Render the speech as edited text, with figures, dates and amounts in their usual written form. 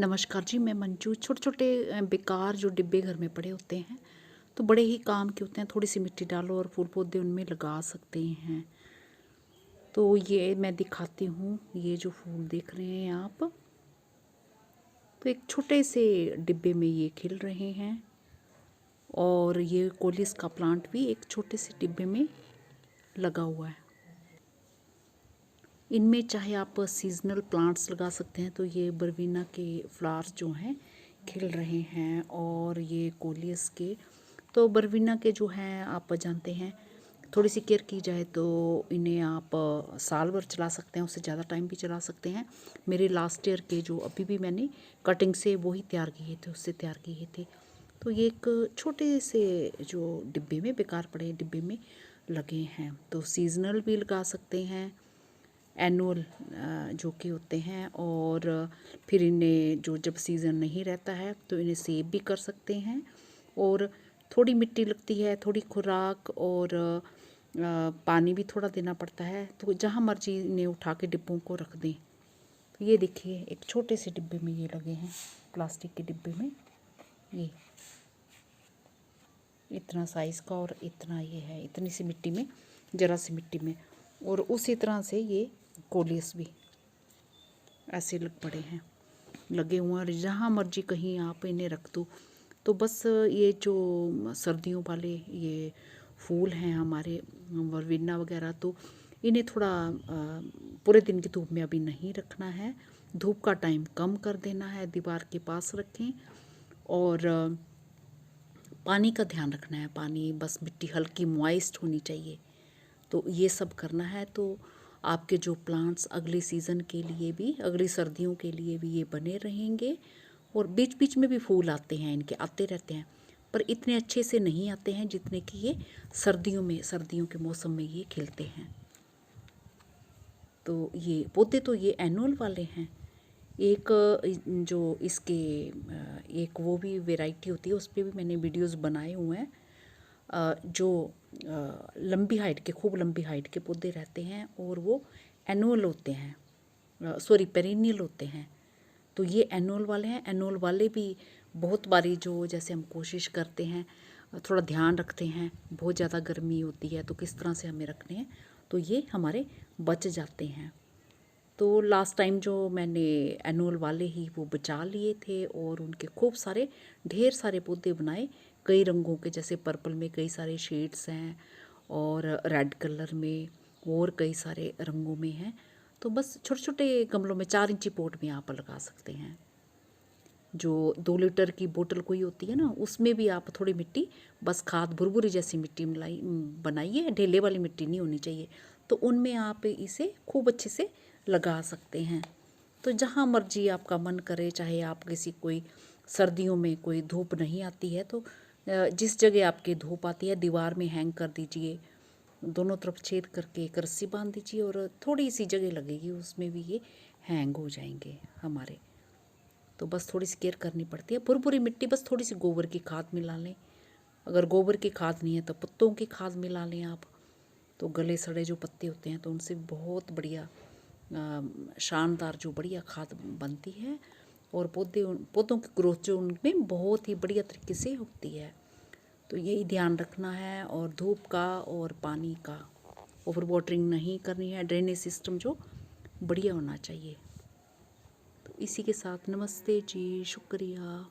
नमस्कार जी, मैं मंजू। छोटे छोटे बेकार जो डिब्बे घर में पड़े होते हैं तो बड़े ही काम के होते हैं। थोड़ी सी मिट्टी डालो और फूल पौधे उनमें लगा सकते हैं। तो ये मैं दिखाती हूँ, ये जो फूल देख रहे हैं आप, तो एक छोटे से डिब्बे में ये खिल रहे हैं। और ये कोलिस का प्लांट भी एक छोटे से डिब्बे में लगा हुआ है। इनमें चाहे आप सीजनल प्लांट्स लगा सकते हैं। तो ये बरवीना के फ्लावर्स जो हैं खिल रहे हैं, और ये कोलियस के, तो बरवीना के जो हैं आप जानते हैं, थोड़ी सी केयर की जाए तो इन्हें आप साल भर चला सकते हैं, उससे ज़्यादा टाइम भी चला सकते हैं। मेरे लास्ट ईयर के जो अभी भी मैंने कटिंग से वही तैयार किए थे, उससे तैयार किए थे। तो ये एक छोटे से जो डिब्बे में, बेकार पड़े डिब्बे में लगे हैं। तो सीजनल भी लगा सकते हैं, एनुअल जो कि होते हैं, और फिर इन्हें जो जब सीज़न नहीं रहता है तो इन्हें सेव भी कर सकते हैं। और थोड़ी मिट्टी लगती है, थोड़ी खुराक, और पानी भी थोड़ा देना पड़ता है। तो जहाँ मर्जी इन्हें उठा के डिब्बों को रख दें। तो ये देखिए, एक छोटे से डिब्बे में ये लगे हैं, प्लास्टिक के डिब्बे में। ये इतना साइज़ का, और इतना ये है, इतनी सी मिट्टी में, ज़रा सी मिट्टी में। और उसी तरह से ये कोलियस भी ऐसे लग पड़े हैं, लगे हुए हैं। और जहाँ मर्जी कहीं आप इन्हें रख दो। तो बस ये जो सर्दियों वाले ये फूल हैं हमारे वर्बिना वगैरह, तो इन्हें थोड़ा पूरे दिन की धूप में अभी नहीं रखना है। धूप का टाइम कम कर देना है, दीवार के पास रखें। और पानी का ध्यान रखना है, पानी बस मिट्टी हल्की मॉइस्ट होनी चाहिए। तो ये सब करना है, तो आपके जो प्लांट्स अगले सीज़न के लिए भी, अगली सर्दियों के लिए भी ये बने रहेंगे। और बीच बीच में भी फूल आते हैं, इनके आते रहते हैं, पर इतने अच्छे से नहीं आते हैं जितने कि ये सर्दियों में, सर्दियों के मौसम में ये खिलते हैं। तो ये पौधे तो ये एनुअल वाले हैं। एक जो इसके एक वो भी वैरायटी होती है, उस पर भी मैंने वीडियोस बनाए हुए हैं। जो लंबी हाइट के, खूब लंबी हाइट के पौधे रहते हैं, और वो एनुअल होते हैं, सॉरी पेरिनियल होते हैं। तो ये एनुअल वाले हैं। एनुअल वाले भी बहुत बारी जो, जैसे हम कोशिश करते हैं, थोड़ा ध्यान रखते हैं, बहुत ज़्यादा गर्मी होती है तो किस तरह से हमें रखने हैं, तो ये हमारे बच जाते हैं। तो लास्ट टाइम जो मैंने एनुअल वाले ही वो बचा लिए थे, और उनके खूब सारे, ढेर सारे पौधे बनाए, कई रंगों के, जैसे पर्पल में कई सारे शेड्स हैं, और रेड कलर में, और कई सारे रंगों में हैं। तो बस छोटे छोटे गमलों में, 4 इंची पॉट में आप लगा सकते हैं। जो 2 लीटर की बोतल कोई होती है ना, उसमें भी आप थोड़ी मिट्टी, बस खाद भुरभुरी जैसी मिट्टी मिलाई, बनाइए, ढेले वाली मिट्टी नहीं होनी चाहिए। तो उनमें आप इसे खूब अच्छे से लगा सकते हैं। तो जहाँ मर्जी आपका मन करे, चाहे आप किसी, कोई सर्दियों में कोई धूप नहीं आती है तो जिस जगह आपकी धूप आती है, दीवार में हैंग कर दीजिए, दोनों तरफ छेद करके एक रस्सी बांध दीजिए, और थोड़ी सी जगह लगेगी उसमें भी ये हैंग हो जाएंगे हमारे। तो बस थोड़ी सी केयर करनी पड़ती है। भुरभुरी मिट्टी, बस थोड़ी सी गोबर की खाद मिला लें। अगर गोबर की खाद नहीं है तो पत्तों की खाद मिला लें आप। तो गले सड़े जो पत्ते होते हैं, तो उनसे बहुत बढ़िया शानदार जो बढ़िया खाद बनती है। और पौधों की ग्रोथ जो उनमें बहुत ही बढ़िया तरीके से होती है। तो यही ध्यान रखना है, और धूप का और पानी का ओवर वाटरिंग नहीं करनी है। ड्रेनेज सिस्टम जो बढ़िया होना चाहिए। तो इसी के साथ नमस्ते जी, शुक्रिया।